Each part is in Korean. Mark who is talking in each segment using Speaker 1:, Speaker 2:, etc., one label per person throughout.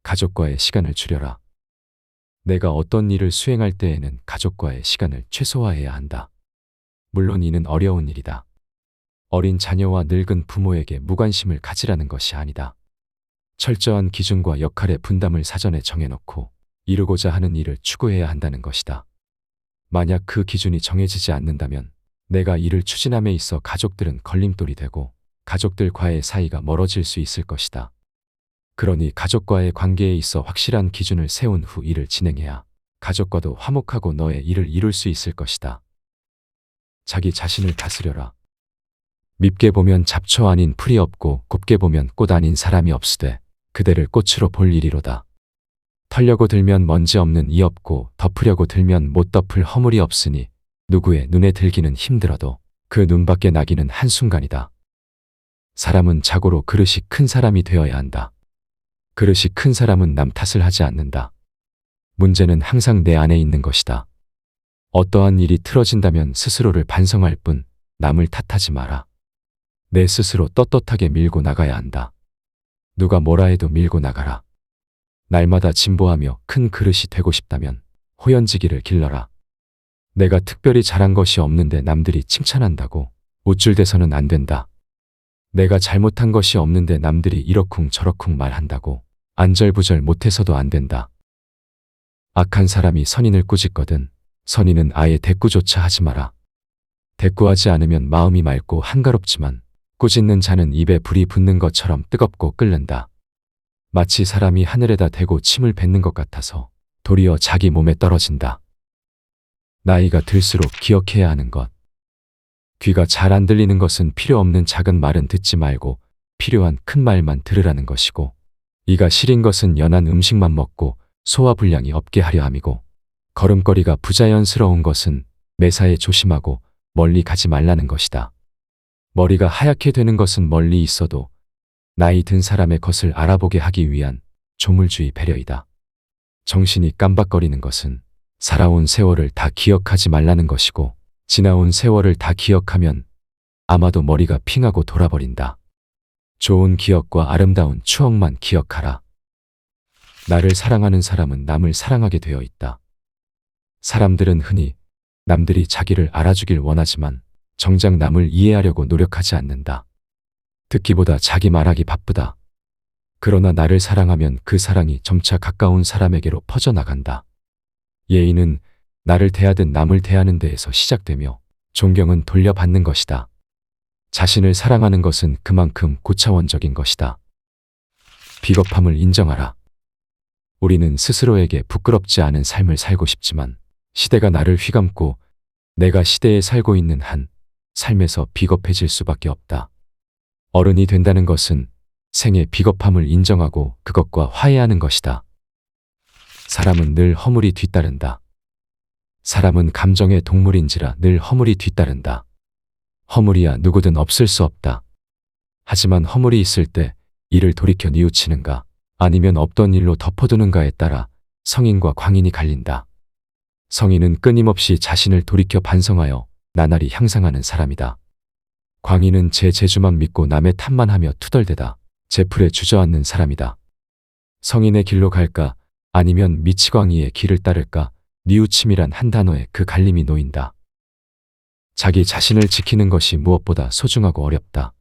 Speaker 1: 가족과의 시간을 줄여라. 내가 어떤 일을 수행할 때에는 가족과의 시간을 최소화해야 한다. 물론 이는 어려운 일이다. 어린 자녀와 늙은 부모에게 무관심을 가지라는 것이 아니다. 철저한 기준과 역할의 분담을 사전에 정해놓고 이루고자 하는 일을 추구해야 한다는 것이다. 만약 그 기준이 정해지지 않는다면 내가 이를 추진함에 있어 가족들은 걸림돌이 되고 가족들과의 사이가 멀어질 수 있을 것이다. 그러니 가족과의 관계에 있어 확실한 기준을 세운 후 일을 진행해야 가족과도 화목하고 너의 일을 이룰 수 있을 것이다. 자기 자신을 다스려라. 밉게 보면 잡초 아닌 풀이 없고 곱게 보면 꽃 아닌 사람이 없으되 그대를 꽃으로 볼 일이로다. 털려고 들면 먼지 없는 이 없고 덮으려고 들면 못 덮을 허물이 없으니 누구의 눈에 들기는 힘들어도 그 눈밖에 나기는 한순간이다. 사람은 자고로 그릇이 큰 사람이 되어야 한다. 그릇이 큰 사람은 남 탓을 하지 않는다. 문제는 항상 내 안에 있는 것이다. 어떠한 일이 틀어진다면 스스로를 반성할 뿐 남을 탓하지 마라. 내 스스로 떳떳하게 밀고 나가야 한다. 누가 뭐라 해도 밀고 나가라. 날마다 진보하며 큰 그릇이 되고 싶다면 호연지기를 길러라. 내가 특별히 잘한 것이 없는데 남들이 칭찬한다고 우쭐대서는 안 된다. 내가 잘못한 것이 없는데 남들이 이러쿵 저러쿵 말한다고 안절부절 못해서도 안 된다. 악한 사람이 선인을 꾸짖거든 선인은 아예 대꾸조차 하지 마라. 대꾸하지 않으면 마음이 맑고 한가롭지만 꾸짖는 자는 입에 불이 붙는 것처럼 뜨겁고 끓는다. 마치 사람이 하늘에다 대고 침을 뱉는 것 같아서 도리어 자기 몸에 떨어진다. 나이가 들수록 기억해야 하는 것. 귀가 잘 안 들리는 것은 필요 없는 작은 말은 듣지 말고 필요한 큰 말만 들으라는 것이고, 이가 시린 것은 연한 음식만 먹고 소화불량이 없게 하려 함이고, 걸음걸이가 부자연스러운 것은 매사에 조심하고 멀리 가지 말라는 것이다. 머리가 하얗게 되는 것은 멀리 있어도 나이 든 사람의 것을 알아보게 하기 위한 조물주의 배려이다. 정신이 깜박거리는 것은 살아온 세월을 다 기억하지 말라는 것이고, 지나온 세월을 다 기억하면 아마도 머리가 핑하고 돌아버린다. 좋은 기억과 아름다운 추억만 기억하라. 나를 사랑하는 사람은 남을 사랑하게 되어 있다. 사람들은 흔히 남들이 자기를 알아주길 원하지만 정작 남을 이해하려고 노력하지 않는다. 듣기보다 자기 말하기 바쁘다. 그러나 나를 사랑하면 그 사랑이 점차 가까운 사람에게로 퍼져나간다. 예의는 나를 대하든 남을 대하는 데에서 시작되며 존경은 돌려받는 것이다. 자신을 사랑하는 것은 그만큼 고차원적인 것이다. 비겁함을 인정하라. 우리는 스스로에게 부끄럽지 않은 삶을 살고 싶지만 시대가 나를 휘감고 내가 시대에 살고 있는 한 삶에서 비겁해질 수밖에 없다. 어른이 된다는 것은 생의 비겁함을 인정하고 그것과 화해하는 것이다. 사람은 늘 허물이 뒤따른다. 사람은 감정의 동물인지라 늘 허물이 뒤따른다. 허물이야 누구든 없을 수 없다. 하지만 허물이 있을 때 이를 돌이켜 뉘우치는가 아니면 없던 일로 덮어두는가에 따라 성인과 광인이 갈린다. 성인은 끊임없이 자신을 돌이켜 반성하여 나날이 향상하는 사람이다. 광인은 제 재주만 믿고 남의 탓만 하며 투덜대다 제풀에 주저앉는 사람이다. 성인의 길로 갈까 아니면 미치광이의 길을 따를까 뉘우침이란 한 단어에 그 갈림이 놓인다. 자기 자신을 지키는 것이 무엇보다 소중하고 어렵다.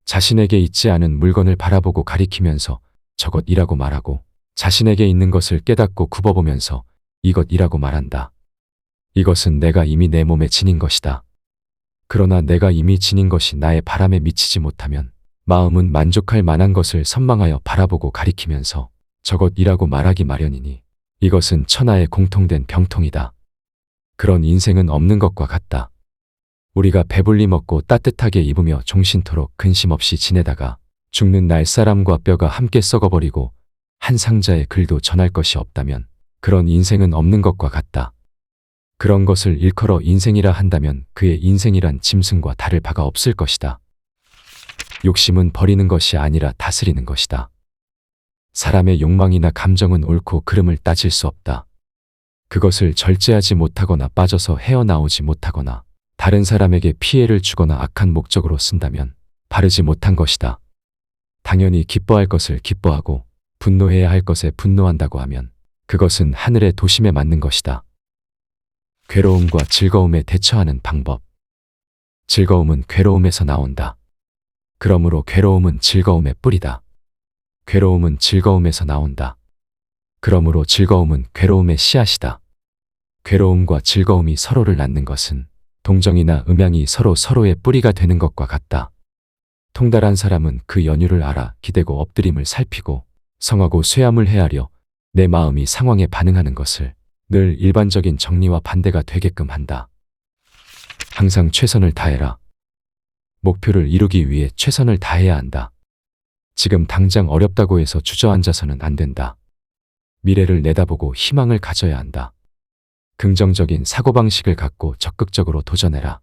Speaker 1: 자신에게 있지 않은 물건을 바라보고 가리키면서 저것이라고 말하고 자신에게 있는 것을 깨닫고 굽어보면서 이것이라고 말한다. 이것은 내가 이미 내 몸에 지닌 것이다. 그러나 내가 이미 지닌 것이 나의 바람에 미치지 못하면 마음은 만족할 만한 것을 선망하여 바라보고 가리키면서 저것이라고 말하기 마련이니 이것은 천하의 공통된 병통이다. 그런 인생은 없는 것과 같다. 우리가 배불리 먹고 따뜻하게 입으며 종신토록 근심 없이 지내다가 죽는 날 사람과 뼈가 함께 썩어버리고 한 상자의 글도 전할 것이 없다면 그런 인생은 없는 것과 같다. 그런 것을 일컬어 인생이라 한다면 그의 인생이란 짐승과 다를 바가 없을 것이다. 욕심은 버리는 것이 아니라 다스리는 것이다. 사람의 욕망이나 감정은 옳고 그름을 따질 수 없다. 그것을 절제하지 못하거나 빠져서 헤어나오지 못하거나 다른 사람에게 피해를 주거나 악한 목적으로 쓴다면 바르지 못한 것이다. 당연히 기뻐할 것을 기뻐하고 분노해야 할 것에 분노한다고 하면 그것은 하늘의 도심에 맞는 것이다. 괴로움과 즐거움에 대처하는 방법. 즐거움은 괴로움에서 나온다. 그러므로 괴로움은 즐거움의 뿌리다. 괴로움은 즐거움에서 나온다. 그러므로 즐거움은 괴로움의 씨앗이다. 괴로움과 즐거움이 서로를 낳는 것은 동정이나 음양이 서로의 뿌리가 되는 것과 같다. 통달한 사람은 그 연유를 알아 기대고 엎드림을 살피고 성하고 쇠함을 헤아려 내 마음이 상황에 반응하는 것을 늘 일반적인 정리와 반대가 되게끔 한다. 항상 최선을 다해라. 목표를 이루기 위해 최선을 다해야 한다. 지금 당장 어렵다고 해서 주저앉아서는 안 된다. 미래를 내다보고 희망을 가져야 한다. 긍정적인 사고방식을 갖고 적극적으로 도전해라.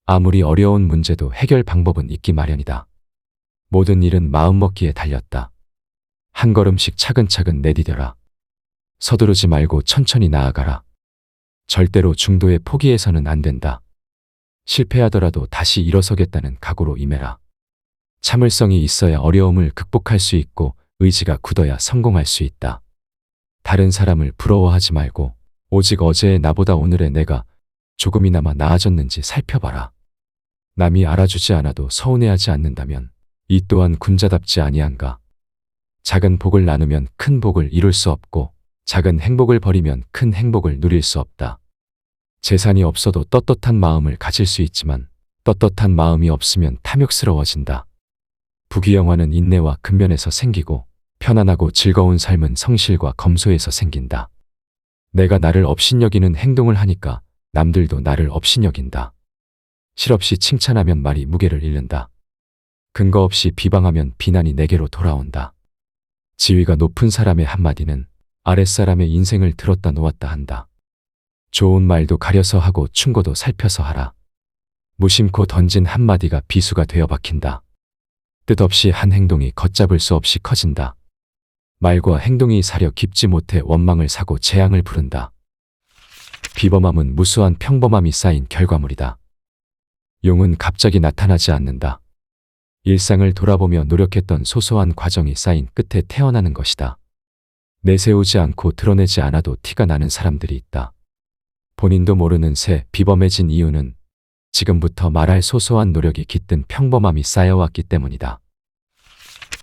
Speaker 1: 아무리 어려운 문제도 해결 방법은 있기 마련이다. 모든 일은 마음먹기에 달렸다. 한 걸음씩 차근차근 내디뎌라. 서두르지 말고 천천히 나아가라. 절대로 중도에 포기해서는 안 된다. 실패하더라도 다시 일어서겠다는 각오로 임해라. 참을성이 있어야 어려움을 극복할 수 있고 의지가 굳어야 성공할 수 있다. 다른 사람을 부러워하지 말고 오직 어제의 나보다 오늘의 내가 조금이나마 나아졌는지 살펴봐라. 남이 알아주지 않아도 서운해하지 않는다면 이 또한 군자답지 아니한가. 작은 복을 나누면 큰 복을 이룰 수 없고 작은 행복을 버리면 큰 행복을 누릴 수 없다. 재산이 없어도 떳떳한 마음을 가질 수 있지만 떳떳한 마음이 없으면 탐욕스러워진다. 부귀영화는 인내와 근면에서 생기고 편안하고 즐거운 삶은 성실과 검소에서 생긴다. 내가 나를 업신여기는 행동을 하니까 남들도 나를 업신여긴다. 실없이 칭찬하면 말이 무게를 잃는다. 근거 없이 비방하면 비난이 내게로 돌아온다. 지위가 높은 사람의 한마디는 아랫사람의 인생을 들었다 놓았다 한다. 좋은 말도 가려서 하고 충고도 살펴서 하라. 무심코 던진 한마디가 비수가 되어 박힌다. 뜻없이 한 행동이 걷잡을 수 없이 커진다. 말과 행동이 사려 깊지 못해 원망을 사고 재앙을 부른다. 비범함은 무수한 평범함이 쌓인 결과물이다. 용은 갑자기 나타나지 않는다. 일상을 돌아보며 노력했던 소소한 과정이 쌓인 끝에 태어나는 것이다. 내세우지 않고 드러내지 않아도 티가 나는 사람들이 있다. 본인도 모르는 새 비범해진 이유는 지금부터 말할 소소한 노력이 깃든 평범함이 쌓여왔기 때문이다.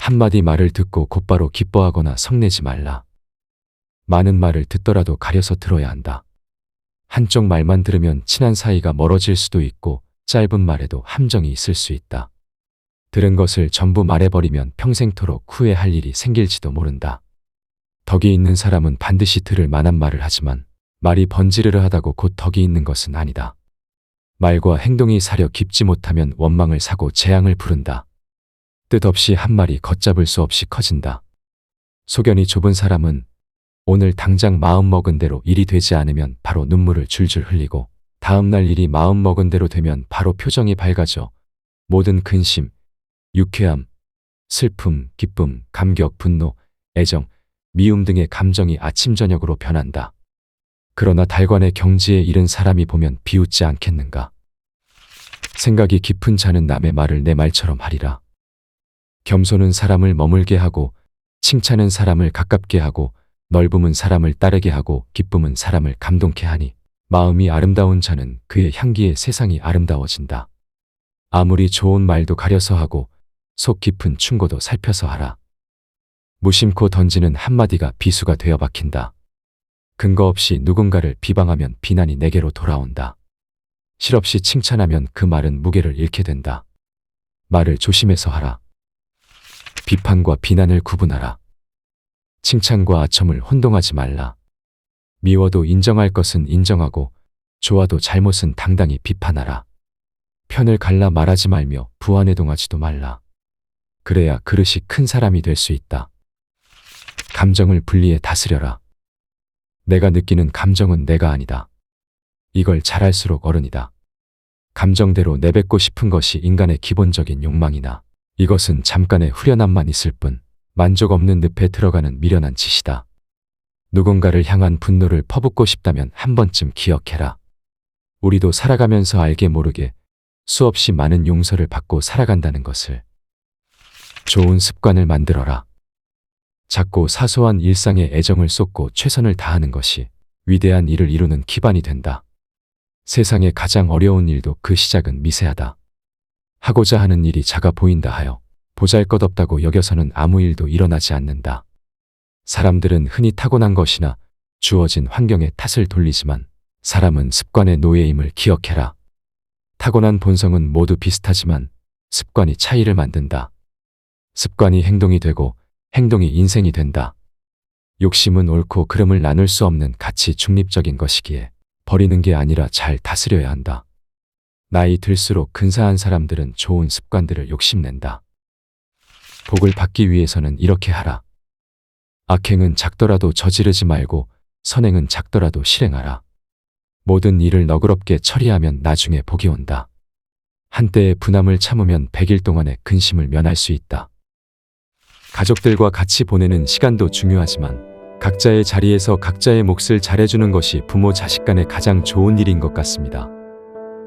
Speaker 1: 한마디 말을 듣고 곧바로 기뻐하거나 성내지 말라. 많은 말을 듣더라도 가려서 들어야 한다. 한쪽 말만 들으면 친한 사이가 멀어질 수도 있고 짧은 말에도 함정이 있을 수 있다. 들은 것을 전부 말해버리면 평생토록 후회할 일이 생길지도 모른다. 덕이 있는 사람은 반드시 들을 만한 말을 하지만 말이 번지르르하다고 곧 덕이 있는 것은 아니다. 말과 행동이 사려 깊지 못하면 원망을 사고 재앙을 부른다. 뜻없이 한 말이 걷잡을 수 없이 커진다. 소견이 좁은 사람은 오늘 당장 마음먹은 대로 일이 되지 않으면 바로 눈물을 줄줄 흘리고 다음날 일이 마음먹은 대로 되면 바로 표정이 밝아져 모든 근심, 유쾌함, 슬픔, 기쁨, 감격, 분노, 애정, 미움 등의 감정이 아침 저녁으로 변한다. 그러나 달관의 경지에 이른 사람이 보면 비웃지 않겠는가. 생각이 깊은 자는 남의 말을 내 말처럼 하리라. 겸손은 사람을 머물게 하고 칭찬은 사람을 가깝게 하고 넓음은 사람을 따르게 하고 기쁨은 사람을 감동케 하니 마음이 아름다운 자는 그의 향기에 세상이 아름다워진다. 아무리 좋은 말도 가려서 하고 속 깊은 충고도 살펴서 하라. 무심코 던지는 한마디가 비수가 되어 박힌다. 근거 없이 누군가를 비방하면 비난이 내게로 돌아온다. 실없이 칭찬하면 그 말은 무게를 잃게 된다. 말을 조심해서 하라. 비판과 비난을 구분하라. 칭찬과 아첨을 혼동하지 말라. 미워도 인정할 것은 인정하고 좋아도 잘못은 당당히 비판하라. 편을 갈라 말하지 말며 부안해동하지도 말라. 그래야 그릇이 큰 사람이 될 수 있다. 감정을 분리해 다스려라. 내가 느끼는 감정은 내가 아니다. 이걸 잘할수록 어른이다. 감정대로 내뱉고 싶은 것이 인간의 기본적인 욕망이나 이것은 잠깐의 후련함만 있을 뿐 만족 없는 늪에 들어가는 미련한 짓이다. 누군가를 향한 분노를 퍼붓고 싶다면 한 번쯤 기억해라. 우리도 살아가면서 알게 모르게 수없이 많은 용서를 받고 살아간다는 것을. 좋은 습관을 만들어라. 작고 사소한 일상에 애정을 쏟고 최선을 다하는 것이 위대한 일을 이루는 기반이 된다. 세상의 가장 어려운 일도 그 시작은 미세하다. 하고자 하는 일이 작아 보인다 하여 보잘것없다고 여겨서는 아무 일도 일어나지 않는다. 사람들은 흔히 타고난 것이나 주어진 환경에 탓을 돌리지만 사람은 습관의 노예임을 기억해라. 타고난 본성은 모두 비슷하지만 습관이 차이를 만든다. 습관이 행동이 되고 행동이 인생이 된다. 욕심은 옳고 그름을 나눌 수 없는 가치 중립적인 것이기에 버리는 게 아니라 잘 다스려야 한다. 나이 들수록 근사한 사람들은 좋은 습관들을 욕심낸다. 복을 받기 위해서는 이렇게 하라. 악행은 작더라도 저지르지 말고 선행은 작더라도 실행하라. 모든 일을 너그럽게 처리하면 나중에 복이 온다. 한때의 분함을 참으면 100일 동안의 근심을 면할 수 있다. 가족들과 같이 보내는 시간도 중요하지만 각자의 자리에서 각자의 몫을 잘해주는 것이 부모 자식 간에 가장 좋은 일인 것 같습니다.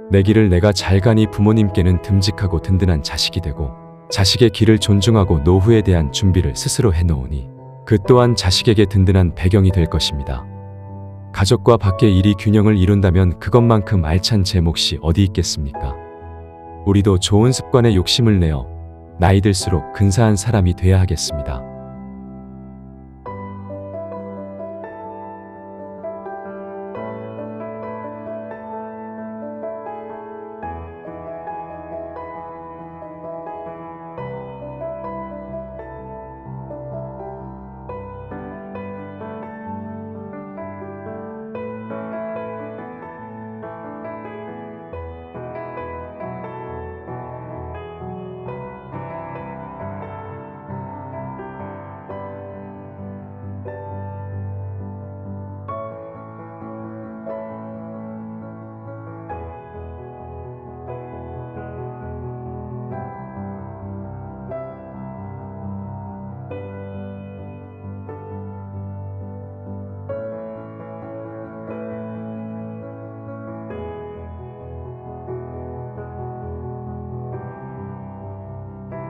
Speaker 1: 내 길을 내가 잘 가니 부모님께는 듬직하고 든든한 자식이 되고 자식의 길을 존중하고 노후에 대한 준비를 스스로 해놓으니 그 또한 자식에게 든든한 배경이 될 것입니다. 가족과 밖의 일이 균형을 이룬다면 그것만큼 알찬 제 몫이 어디 있겠습니까? 우리도 좋은 습관에 욕심을 내어 나이 들수록 근사한 사람이 돼야 하겠습니다.